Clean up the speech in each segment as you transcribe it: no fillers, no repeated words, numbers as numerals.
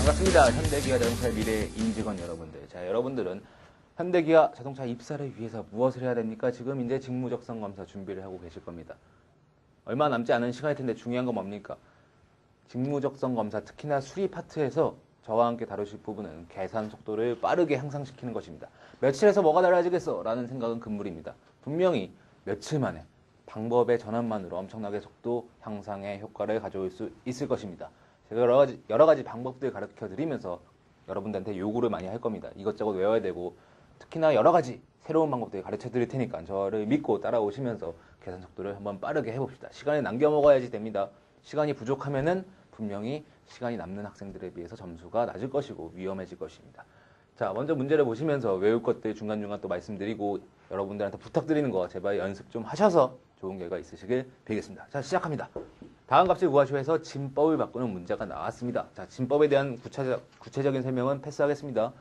반갑습니다. 현대기아 자동차의 미래 임직원 여러분들. 자, 여러분들은 현대기아 자동차 입사를 위해서 무엇을 해야 됩니까? 지금 이제 직무적성 검사 준비를 하고 계실 겁니다. 얼마 남지 않은 시간일 텐데 중요한 건 뭡니까? 직무적성 검사, 특히나 수리 파트에서 저와 함께 다루실 부분은 계산 속도를 빠르게 향상시키는 것입니다. 며칠에서 뭐가 달라지겠어? 라는 생각은 금물입니다. 분명히 며칠 만에 방법의 전환만으로 엄청나게 속도 향상의 효과를 가져올 수 있을 것입니다. 제가 여러 가지 방법들 가르쳐 드리면서 여러분들한테 요구를 많이 할 겁니다. 이것저것 외워야 되고 특히나 여러 가지 새로운 방법들 가르쳐 드릴 테니까 저를 믿고 따라오시면서 계산 속도를 한번 빠르게 해봅시다. 시간을 남겨 먹어야지 됩니다. 시간이 부족하면은 분명히 시간이 남는 학생들에 비해서 점수가 낮을 것이고 위험해질 것입니다. 자, 먼저 문제를 보시면서 외울 것들 중간중간 또 말씀드리고 여러분들한테 부탁드리는 거 제발 연습 좀 하셔서 좋은 결과 있으시길 빌겠습니다. 자, 시작합니다. 다음 값을 구하시오 해서 진법을 바꾸는 문제가 나왔습니다. 자, 진법에 대한 구체적인 설명은 패스하겠습니다.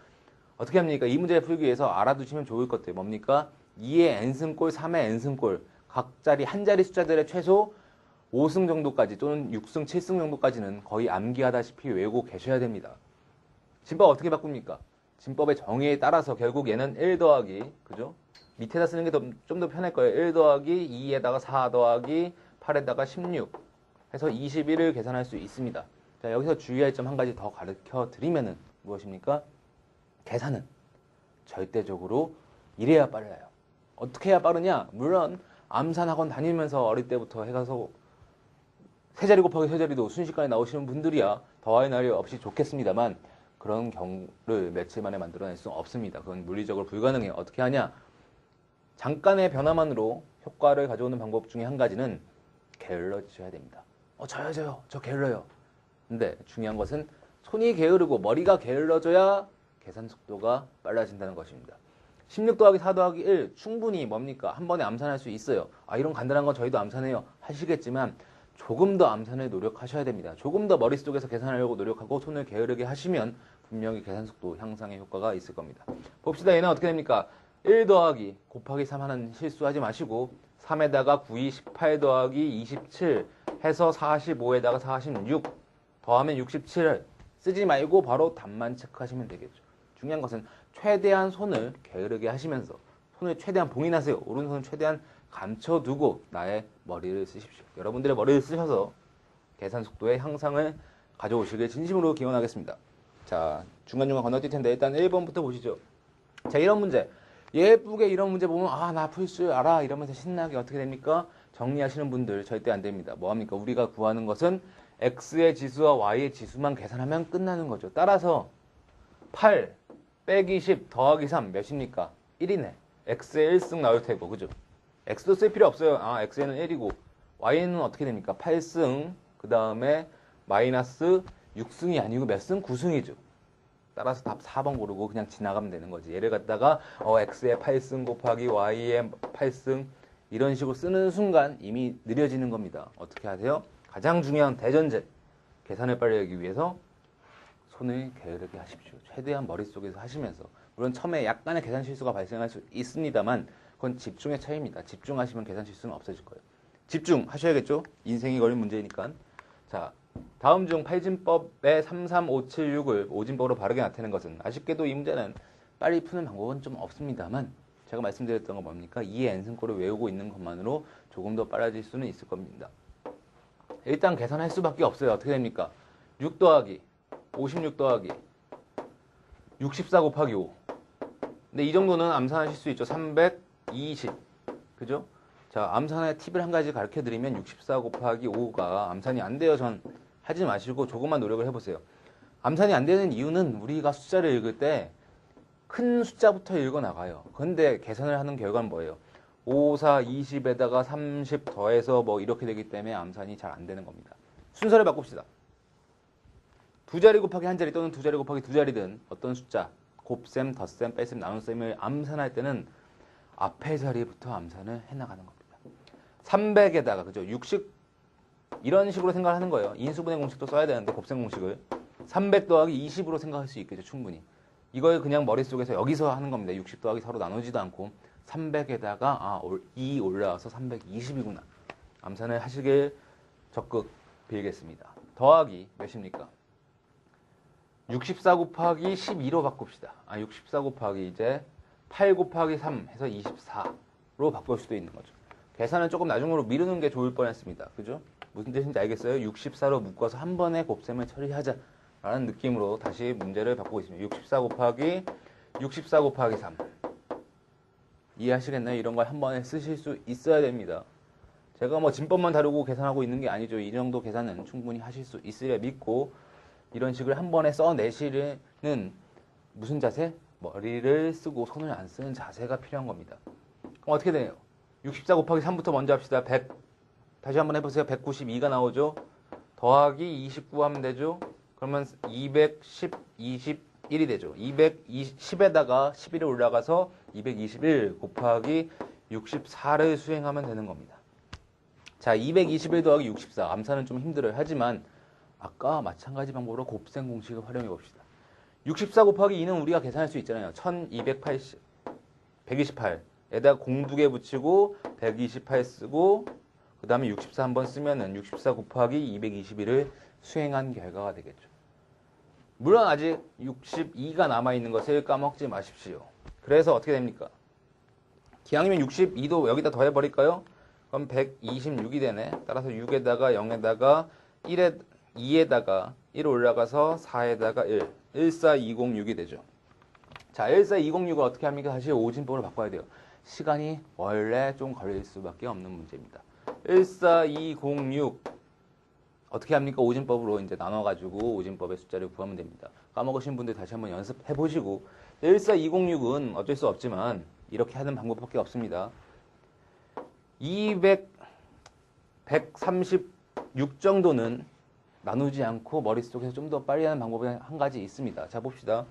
어떻게 합니까? 이 문제를 풀기 위해서 알아두시면 좋을 것들 뭡니까? 2의 n승꼴, 3의 n승꼴 각자리 한 자리 숫자들의 최소 5승 정도까지 또는 6승, 7승 정도까지는 거의 암기하다시피 외우고 계셔야 됩니다. 진법 어떻게 바꿉니까? 진법의 정의에 따라서 결국 얘는 1 더하기, 그죠? 밑에다 쓰는 게 좀 더 편할 거예요. 1 더하기 2에다가 4 더하기 8에다가 16 해서 21을 계산할 수 있습니다. 자, 여기서 주의할 점 한 가지 더 가르쳐 드리면은 무엇입니까? 계산은 절대적으로 이래야 빨라요. 어떻게 해야 빠르냐? 물론 암산학원 다니면서 어릴 때부터 해가서 세자리 곱하기 세자리도 순식간에 나오시는 분들이야 더할 나위 없이 좋겠습니다만 그런 경우를 며칠 만에 만들어낼 수 없습니다. 그건 물리적으로 불가능해요. 어떻게 하냐? 잠깐의 변화만으로 효과를 가져오는 방법 중에 한 가지는 게을러지셔야 됩니다. 저요. 저 게을러요. 근데 중요한 것은 손이 게으르고 머리가 게을러져야 계산 속도가 빨라진다는 것입니다. 16 더하기 4 더하기 1 충분히 뭡니까? 한 번에 암산할 수 있어요. 이런 간단한 건 저희도 암산해요. 하시겠지만 조금 더 암산을 노력하셔야 됩니다. 조금 더 머릿속에서 계산하려고 노력하고 손을 게으르게 하시면 분명히 계산 속도 향상의 효과가 있을 겁니다. 봅시다. 얘는 어떻게 됩니까? 1 더하기 곱하기 3 하는 실수하지 마시고 3에다가 9, 2, 18 더하기 27 해서 45에다가 46 더하면 67을 쓰지 말고 바로 답만 체크하시면 되겠죠. 중요한 것은 최대한 손을 게으르게 하시면서 손을 최대한 봉인하세요. 오른손을 최대한 감춰두고 나의 머리를 쓰십시오. 여러분들의 머리를 쓰셔서 계산 속도의 향상을 가져오시길 진심으로 기원하겠습니다. 자, 중간중간 건너뛸 텐데 일단 1번부터 보시죠. 자, 이런 문제. 예쁘게 이런 문제 보면 나 풀 줄 알아 이러면서 신나게 어떻게 됩니까? 정리하시는 분들 절대 안 됩니다. 뭐합니까? 우리가 구하는 것은 x의 지수와 y의 지수만 계산하면 끝나는 거죠. 따라서 8 빼기 10 더하기 3 몇입니까? 1이네. x의 1승 나올 테고 그죠? x도 쓸 필요 없어요. x에는 1이고 y는 어떻게 됩니까? 8승 그 다음에 마이너스 6승이 아니고 몇 승? 9승이죠. 따라서 답 4번 고르고 그냥 지나가면 되는 거지. 얘를 갖다가 x의 8승 곱하기 y의 8승 이런 식으로 쓰는 순간 이미 느려지는 겁니다. 어떻게 하세요? 가장 중요한 대전제 계산을 빨리 하기 위해서 손을 게으르게 하십시오. 최대한 머릿속에서 하시면서 물론 처음에 약간의 계산 실수가 발생할 수 있습니다만 그건 집중의 차이입니다. 집중하시면 계산 실수는 없어질 거예요. 집중하셔야겠죠? 인생이 걸린 문제니까. 자, 다음 중 8진법의 3, 3, 5, 7, 6을 5진법으로 바르게 나타내는 것은 아쉽게도 이 문제는 빨리 푸는 방법은 좀 없습니다만 제가 말씀드렸던 건 뭡니까? 2의 n승꼴을 외우고 있는 것만으로 조금 더 빨라질 수는 있을 겁니다. 일단 계산할 수밖에 없어요. 어떻게 됩니까? 6 더하기 56 더하기 64 곱하기 5 근데 이 정도는 암산하실 수 있죠. 320 그죠? 자, 암산의 팁을 한 가지 가르쳐 드리면 64 곱하기 5가 암산이 안 돼요. 전 하지 마시고 조금만 노력을 해보세요. 암산이 안 되는 이유는 우리가 숫자를 읽을 때 큰 숫자부터 읽어 나가요. 그런데 계산을 하는 결과는 뭐예요? 5, 4, 20에다가 30 더해서 뭐 이렇게 되기 때문에 암산이 잘 안 되는 겁니다. 순서를 바꿉시다. 두 자리 곱하기 한 자리 또는 두 자리 곱하기 두 자리든 어떤 숫자 곱셈, 덧셈, 뺄셈, 나눗셈을 암산할 때는 앞에 자리부터 암산을 해나가는 겁니다. 300에다가 그죠? 60 이런 식으로 생각하는 거예요. 인수분해 공식도 써야 되는데 곱셈 공식을 300 더하기 20으로 생각할 수 있겠죠. 충분히. 이걸 그냥 머릿속에서 여기서 하는 겁니다. 60 더하기 4로 나누지도 않고 300에다가 2 올라와서 320이구나. 암산을 하시길 적극 빌겠습니다. 더하기 몇입니까? 64 곱하기 12로 바꿉시다. 64 곱하기 이제 8 곱하기 3 해서 24로 바꿀 수도 있는 거죠. 계산은 조금 나중으로 미루는 게 좋을 뻔했습니다. 그죠? 무슨 뜻인지 알겠어요? 64로 묶어서 한 번에 곱셈을 처리하자라는 느낌으로 다시 문제를 바꾸고 있습니다. 64 곱하기 3 이해하시겠나요? 이런 걸 한 번에 쓰실 수 있어야 됩니다. 제가 뭐 진법만 다루고 계산하고 있는 게 아니죠. 이 정도 계산은 충분히 하실 수 있으려 믿고 이런 식으로 한 번에 써내시는 무슨 자세? 머리를 쓰고 손을 안 쓰는 자세가 필요한 겁니다. 그럼 어떻게 되나요? 64 곱하기 3부터 먼저 합시다. 100 다시 한번 해보세요. 192가 나오죠. 더하기 29 하면 되죠. 그러면 210, 21이 되죠. 210에다가 11이 올라가서 221 곱하기 64를 수행하면 되는 겁니다. 자, 221 더하기 64. 암산은 좀 힘들어요. 하지만 아까 마찬가지 방법으로 곱셈 공식을 활용해 봅시다. 64 곱하기 2는 우리가 계산할 수 있잖아요. 1280, 128에다가 공 2개 붙이고 128 쓰고 그 다음에 64 한번 쓰면은 64 곱하기 221을 수행한 결과가 되겠죠. 물론 아직 62가 남아있는 것을 까먹지 마십시오. 그래서 어떻게 됩니까? 기왕이면 62도 여기다 더해버릴까요? 그럼 126이 되네. 따라서 6에다가 0에다가 2에다가 1 올라가서 4에다가 1. 14206이 되죠. 자, 14206을 어떻게 합니까? 다시 오진법으로 바꿔야 돼요. 시간이 원래 좀 걸릴 수밖에 없는 문제입니다. 14206 어떻게 합니까? 오진법으로 이제 나눠가지고 오진법의 숫자를 구하면 됩니다. 까먹으신 분들 다시 한번 연습해 보시고 14206은 어쩔 수 없지만 이렇게 하는 방법밖에 없습니다. 136 정도는 나누지 않고 머릿속에서 좀 더 빨리 하는 방법이 한 가지 있습니다. 자, 봅시다.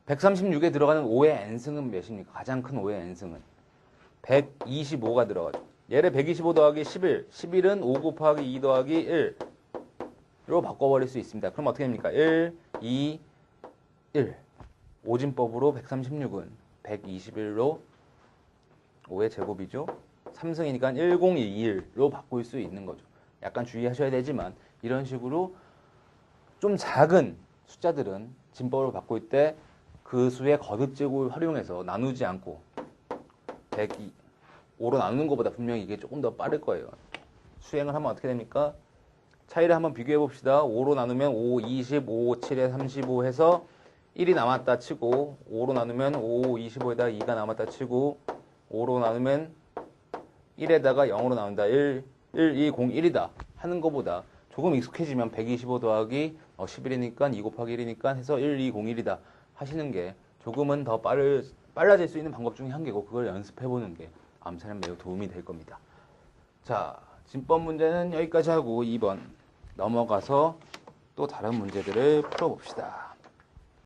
136에 들어가는 5의 n승은 몇입니까? 가장 큰 5의 n승은 125가 들어가죠. 얘를 125 더하기 11, 11은 5 곱하기 2 더하기 1로 바꿔버릴 수 있습니다. 그럼 어떻게 됩니까? 1, 2, 1. 오진법으로 136은 121로 5의 제곱이죠. 3승이니까 1021로 바꿀 수 있는 거죠. 약간 주의하셔야 되지만 이런 식으로 좀 작은 숫자들은 진법으로 바꿀 때 그 수의 거듭제곱을 활용해서 나누지 않고 105로 나누는 것보다 분명히 이게 조금 더 빠를 거예요. 수행을 하면 어떻게 됩니까? 차이를 한번 비교해 봅시다. 5로 나누면 5, 20, 5, 7에 35 해서 1이 남았다 치고 5로 나누면 5, 25에다가 2가 남았다 치고 5로 나누면 1에다가 0으로 나온다. 1, 2, 0, 1이다 하는 것보다 조금 익숙해지면 125 더하기 11이니까 2 곱하기 1이니까 해서 1, 2, 0, 1이다 하시는 게 조금은 더 빨라질 수 있는 방법 중에 한 개고 그걸 연습해보는 게 암산에 매우 도움이 될 겁니다. 자, 진법 문제는 여기까지 하고 2번 넘어가서 또 다른 문제들을 풀어봅시다.